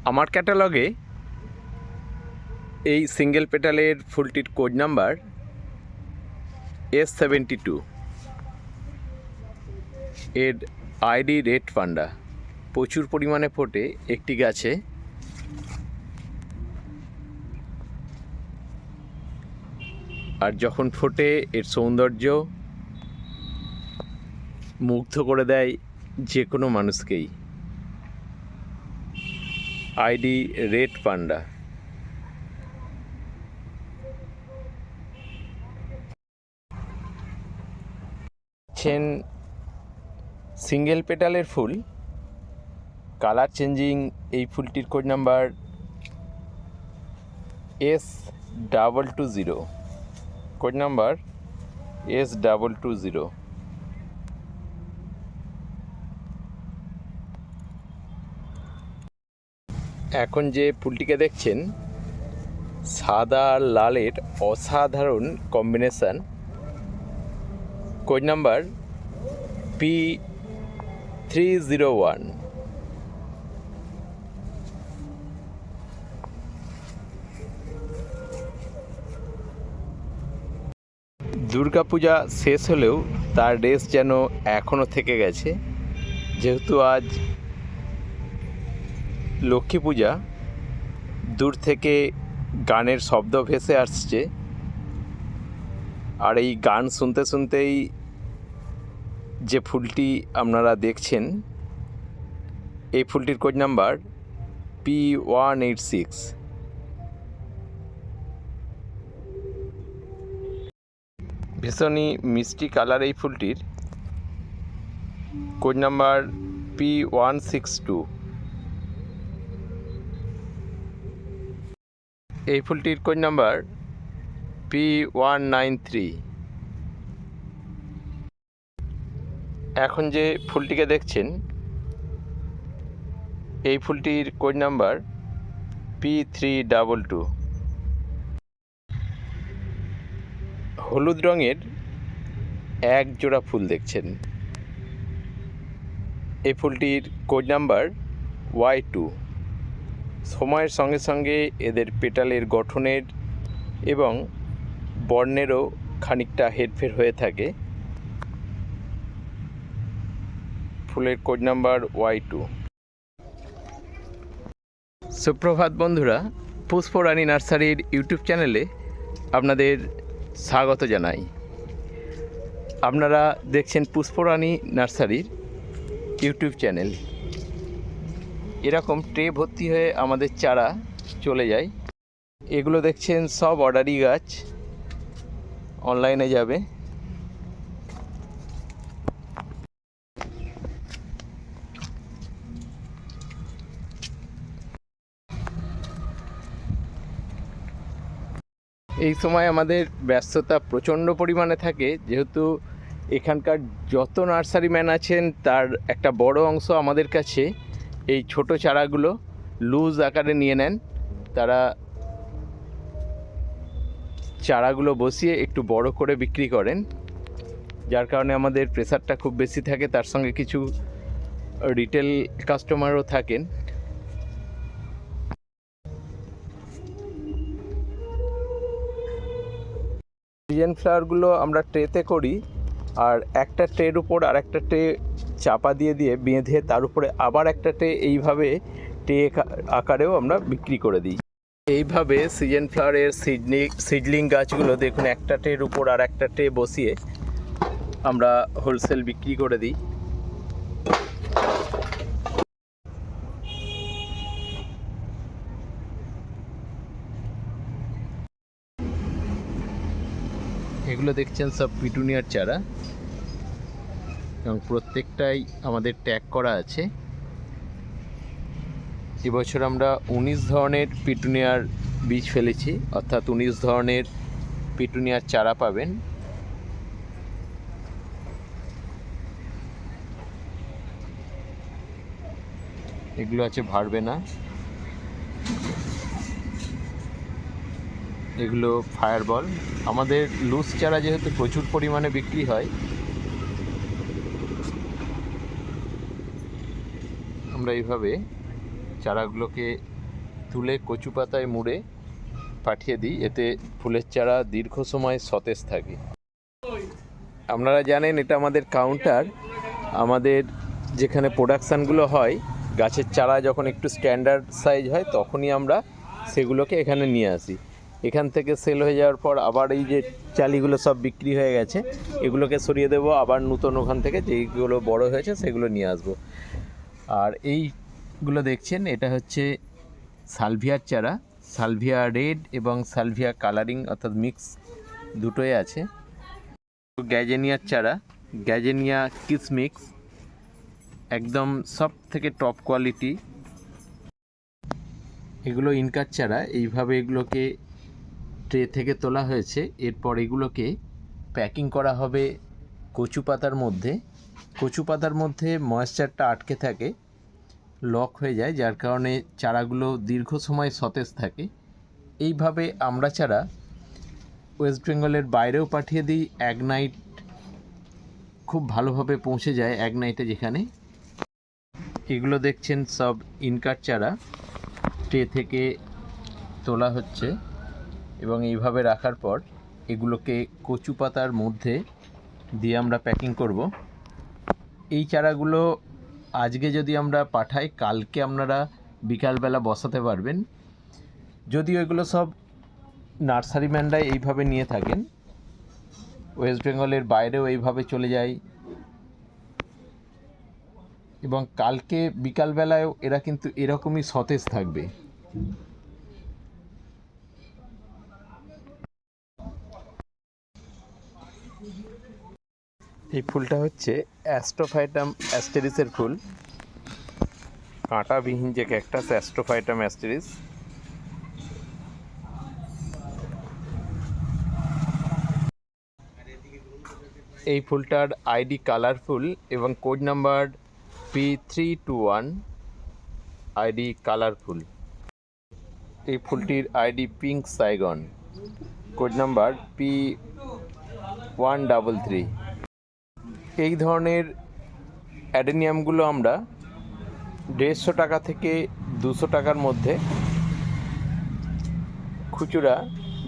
আমার ক্যাটালগে এই single পেটালের ফুলটির code number S72। এর আইডি রেড পান্ডা। প্রচুর পরিমাণে ফোটে একটি গাছে। আর যখন ফোটে এর সৌন্দর্য মুগ্ধ করে দেয় যে কোনো মানুষকেই। ID red panda. সিঙ্গেল পেটালের ফুল, কালার চেঞ্জিং। এই ফুলটির code number S220। Code number S220। এখন যে ফুলটিকে দেখছেন, সাদা আর লালের অসাধারণ combination. Code number P301। Durga Puja শেষ হলেও তার রেস যেন এখনও থেকে গেছে। যেহেতু আজ লক্ষ্মী পূজা, দূর থেকে গানের শব্দ ভেসে আসছে। আর এই গান শুনতে শুনতেই যে ফুলটি আপনারা দেখছেন, এই ফুলটির কোড নাম্বার P186। ভীষণই মিষ্টি কালার এই ফুলটির। Code number P162। এই ফুলটির কোড নাম্বার P193। এখন যে ফুলটিকে দেখছেন, এই ফুলটির কোড নাম্বার P322। হলুদ রঙের এক জোড়া ফুল দেখছেন, এই ফুলটির কোড নাম্বার Y2। সময়ের সঙ্গে সঙ্গে এদের পেটালের গঠনের এবং বর্ণেরও খানিকটা হেরফের হয়ে থাকে। ফুলের কোড নাম্বার Y2। সুপ্রভাত বন্ধুরা, পুষ্পরানী নার্সারির ইউটিউব চ্যানেলে আপনাদের স্বাগত জানাই। আপনারা দেখছেন পুষ্পরানী নার্সারির ইউটিউব চ্যানেল। এরকম ট্রে ভর্তি হয়ে আমাদের চারা চলে যায়। এগুলো দেখছেন সব অর্ডারি গাছ, অনলাইনে যাবে। এই সময় আমাদের ব্যস্ততা প্রচণ্ড পরিমাণে থাকে, যেহেতু এখানকার যত নার্সারি ম্যান আছেন তার একটা বড় অংশ আমাদের কাছে এই ছোট চারাগুলো লুজ আকারে নিয়ে নেন। তারা চারাগুলো বসিয়ে একটু বড় করে বিক্রি করেন, যার কারণে আমাদের প্রেসারটা খুব বেশি থাকে। তার সঙ্গে কিছু রিটেল কাস্টমারও থাকেন। সিজন ফ্লাওয়ারগুলো আমরা ট্রেতে করি, আর একটা ট্রের উপর আর একটা ট্রে চাপা দিয়ে বেঁধে তার উপরে আবার একটা ট্রে এইভাবে ট্রে আকারেও আমরা বিক্রি করে দিই। এইভাবে সিজন ফ্লাওয়ারের সিডলিং গাছগুলো দেখুন, একটা ট্রের উপর আর একটা ট্রে বসিয়ে আমরা হোলসেল বিক্রি করে দিই। এগুলো দেখছেন সব পিটুনিয়ার চারা, এবং প্রত্যেকটাই আমাদের ট্যাগ করা আছে। এবছর আমরা 19 ধরনের পিটুনিয়ার বীজ ফেলেছি, অর্থাৎ 19 ধরনের পিটুনিয়ার চারা পাবেন। এগুলো আছে ভারবেনা, এগুলো ফায়ারবল। আমাদের লুজ চারা যেহেতু প্রচুর পরিমাণে বিক্রি হয়, আমরা এইভাবে চারাগুলোকে তুলে কচু পাতায় মুড়ে পাঠিয়ে দিই, এতে ফুলের চারা দীর্ঘ সময় সতেজ থাকে। আপনারা জানেন এটা আমাদের কাউন্টার। আমাদের যেখানে প্রোডাকশানগুলো হয়, গাছের চারা যখন একটু স্ট্যান্ডার্ড সাইজ হয় তখনই আমরা সেগুলোকে এখানে নিয়ে আসি। এখান থেকে সেল হয়ে যাওয়ার পর আবার এই যে চালিগুলো সব বিক্রি হয়ে গেছে, এগুলোকে সরিয়ে দেবো, আবার নতুন ওখান থেকে যেইগুলো বড় হয়েছে সেগুলো নিয়ে আসবো। আর এইগুলো দেখছেন, এটা হচ্ছে সালভিয়ার চারা, সালভিয়া রেড এবং সালভিয়া কালারিং অর্থাৎ মিক্স দুটোই আছে। গ্যাজেনিয়ার চারা, গ্যাজেনিয়া কিসমিক্স, একদম সব থেকে টপ কোয়ালিটি। এগুলো ইনকার চারা, এইভাবে এগুলোকে ট্রে থেকে তোলা হয়েছে। এরপর এগুলোকে প্যাকিং করা হবে কচু পাতার মধ্যে। কচু পাতার মধ্যে ময়েশ্চারটা আটকে থাকে, লক হয়ে যায়, যার কারণে চারাগুলো দীর্ঘ সময় সতেজ থাকে। এইভাবে আমরা চারা ওয়েস্ট বেঙ্গলের বাইরেও পাঠিয়ে দিই। এক নাইট খুব ভালোভাবে পৌঁছে যায় এক নাইটে যেখানে। এগুলো দেখছেন সব ইনকার চারা, ট্রে থেকে তোলা হচ্ছে এবং এইভাবে রাখার পর এগুলোকে কচু পাতার মধ্যে দিয়ে আমরা প্যাকিং করব। এই চারাগুলো আজকে যদি আমরা পাঠাই, কালকে আপনারা বিকালবেলা বসাতে পারবেন। যদিও এগুলো সব নার্সারি ম্যানরাই এইভাবে নিয়ে থাকেন, ওয়েস্ট বেঙ্গলের বাইরেও এইভাবে চলে যায় এবং কালকে বিকালবেলায়ও এরা কিন্তু এরকমই সতেজ থাকবে। এই ফুলটা হচ্ছে অ্যাস্ট্রোফাইটাম অ্যাস্টেরিসের ফুল, কাঁটাবিহীন যে ক্যাকটাস অ্যাস্ট্রোফাইটাম অ্যাস্টেরিস। এই ফুলটার আইডি কালারফুল এবং code number P321, ID colourful. এই ফুলটির ID pink Saigon, code number P133। এই ধরনের অ্যাডেনিয়ামগুলো আমরা 150 টাকা থেকে 200 টাকার মধ্যে খুচরা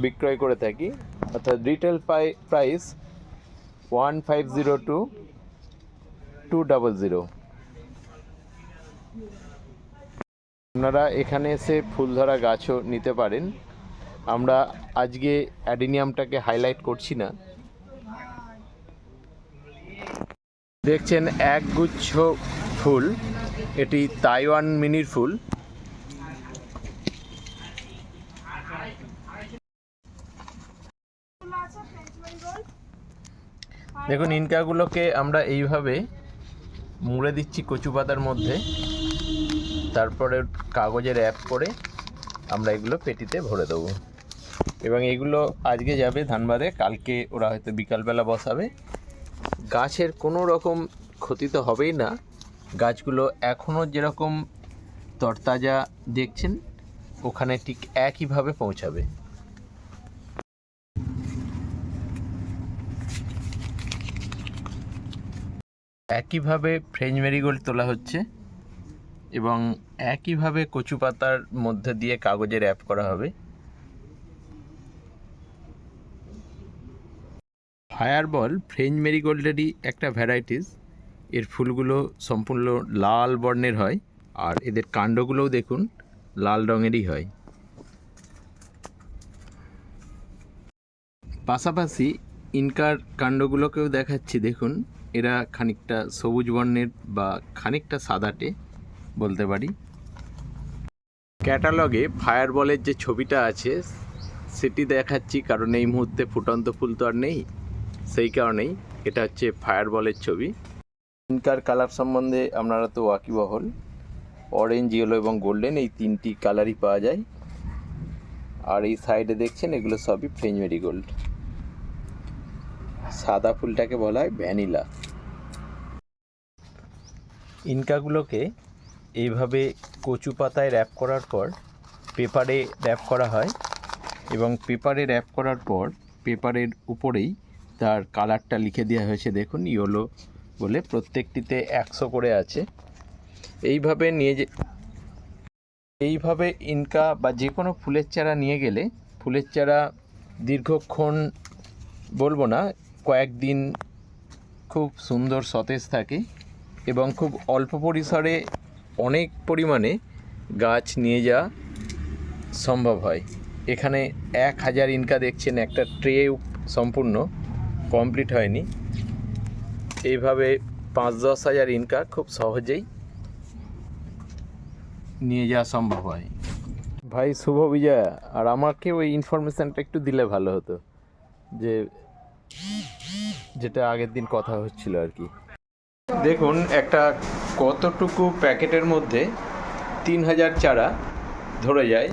বিক্রয় করে থাকি, অর্থাৎ রিটেল প্রাইস 1502 to 200। আপনারা এখানে এসে ফুল ধরা গাছও নিতে পারেন। আমরা আজকে অ্যাডেনিয়ামটাকে হাইলাইট করছি না। দেখছেন একগুচ্ছ ফুল, এটি তাইওয়ান মিনির ফুল। দেখুন ইনকাগুলোকে আমরা এইভাবে মুড়ে দিচ্ছি কচু পাতার মধ্যে, তারপরে কাগজে র্যাপ করে আমরা এগুলো পেটিতে ভরে দেবো এবং এগুলো আজকে যাবে ধানবাদে, কালকে ওরা হয়তো বিকালবেলা বসাবে। গাছের কোনো রকম ক্ষতি তো হবেই না, গাছগুলো এখনও যেরকম তরতাজা দেখছেন ওখানে ঠিক একইভাবে পৌঁছাবে। একইভাবে ফ্রেঞ্চ মেরিগোল্ড তোলা হচ্ছে এবং একইভাবে কচু পাতার মধ্যে দিয়ে কাগজে র্যাপ করা হবে। ফায়ারবল ফ্রেঞ্চ মেরিগোল্ডেরই একটা ভ্যারাইটিস। এর ফুলগুলো সম্পূর্ণ লাল বর্ণের হয় আর এদের কাণ্ডগুলোও দেখুন লাল রঙেরই হয়। পাশাপাশি ইনকার কাণ্ডগুলোকেও দেখাচ্ছি, দেখুন এরা খানিকটা সবুজ বর্ণের বা খানিকটা সাদাটে বলতে পারি। ক্যাটালগে ফায়ারবলের যে ছবিটা আছে সেটি দেখাচ্ছি, কারণ এই মুহূর্তে ফুটন্ত ফুল তো আর নেই, সেই কারণেই এটা হচ্ছে ফায়ারবলের ছবি। ইনকার কালার সম্বন্ধে আপনারা তো ওয়াকিবহল, অরেঞ্জ, ইয়েলো এবং গোল্ডেন এই তিনটি কালারই পাওয়া যায়। আর এই সাইডে দেখছেন এগুলো সবই ফ্রেঞ্চ মেরিগোল্ড। সাদা ফুলটাকে বলা হয় ভ্যানিলা। ইনকাগুলোকে এইভাবে কচু পাতায় র্যাপ করার পর পেপারে র্যাপ করা হয় এবং পেপারে র্যাপ করার পর পেপারের উপরেই তার কালারটা লিখে দেওয়া হয়েছে, দেখুন ইয়েলো বলে, প্রত্যেকটিতে 100 করে আছে। এইভাবে নিয়ে এইভাবে ইনকা বা যে কোনো ফুলের চারা নিয়ে গেলে ফুলের চারা দীর্ঘক্ষণ বলবো না, কয়েকদিন খুব সুন্দর সতেজ থাকে এবং খুব অল্প পরিসরে অনেক পরিমাণে গাছ নিয়ে যাওয়া সম্ভব হয়। এখানে 1000 ইনকা দেখছেন, একটা ট্রে সম্পূর্ণ কমপ্লিট হয়নি। এইভাবে 5-10 হাজার ইনকা খুব সহজেই নিয়ে যাওয়া সম্ভব হয়। ভাই শুভ বিজয়া, আর আমাকে ওই ইনফরমেশানটা একটু দিলে ভালো হতো, যেটা আগের দিন কথা হচ্ছিল আর কি। দেখুন একটা কতটুকু প্যাকেটের মধ্যে 3000 চারা ধরে যায়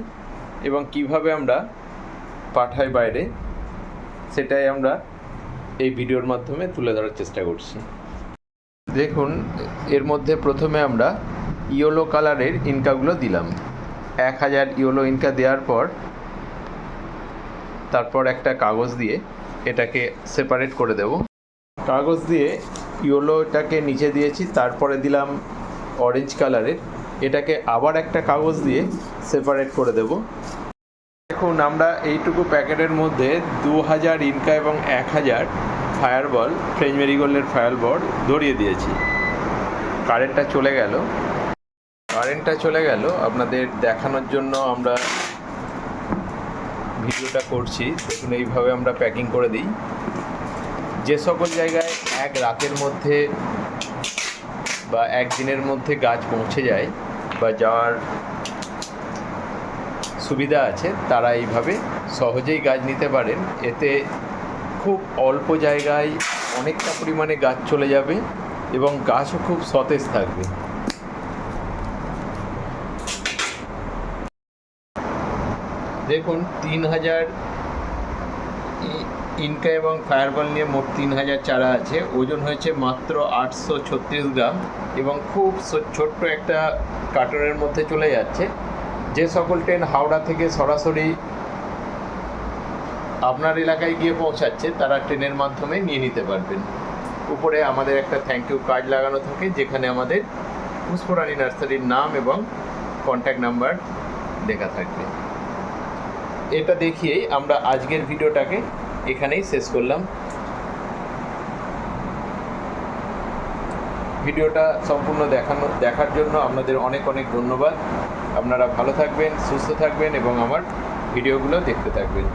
এবং কিভাবে আমরা পাঠাই বাইরে, সেটাই আমরা এই ভিডিওর মাধ্যমে তুলে ধরার চেষ্টা করছি। দেখুন এর মধ্যে প্রথমে আমরা ইয়েলো কালারের ইনকাগুলো দিলাম। 1000 ইয়েলো ইনকা দেওয়ার পর তারপর একটা কাগজ দিয়ে এটাকে সেপারেট করে দেব। কাগজ দিয়ে ইয়েলোটাকে নিচে দিয়েছি, তারপরে দিলাম অরেঞ্জ কালারের, এটাকে আবার একটা কাগজ দিয়ে সেপারেট করে দেব। দেখুন আমরা এইটুকু প্যাকেটের মধ্যে 2000 ইনকা এবং 1000 ফায়ারবল, ফ্রেঞ্চ মেরিগোল্ডের ফায়ারবল ধরিয়ে দিয়েছি। কারেন্টটা চলে গেল আপনাদের দেখানোর জন্য আমরা ভিডিওটা করছি। দেখুন এইভাবে আমরা প্যাকিং করে দিই। যে সকল জায়গায় এক রাতের মধ্যে বা একদিনের মধ্যে গাছ পৌঁছে যায় বা যাওয়ার সুবিধা আছে, তারা এইভাবে সহজেই গাছ নিতে পারেন। এতে খুব অল্প জায়গায় অনেকটা পরিমাণে গাছ চলে যাবে এবং গাছও খুব সতেজ থাকবে। দেখুন 3000 ইনকা এবং ফায়ারবল নিয়ে মোট 3000 চারা আছে। ওজন হয়েছে মাত্র 836 গ্রাম এবং খুব ছোট্ট একটা কার্টনের মধ্যে চলে যাচ্ছে। যে সকল ট্রেন হাওড়া থেকে সরাসরি আপনার এলাকায় গিয়ে পৌঁছাচ্ছে, তারা ট্রেনের মাধ্যমে নিয়ে নিতে পারবেন। উপরে আমাদের একটা থ্যাংক ইউ কার্ড লাগানো থাকে, যেখানে আমাদের পুষ্পরানী নার্সারির নাম এবং কন্ট্যাক্ট নাম্বার লেখা থাকবে। এটা দেখিয়েই আমরা আজকের ভিডিওটাকে এখানেই শেষ করলাম। ভিডিওটা সম্পূর্ণ দেখার জন্য আপনাদের অনেক অনেক ধন্যবাদ। আপনারা ভালো থাকবেন, সুস্থ থাকবেন এবং আমার ভিডিওগুলো দেখতে থাকবেন।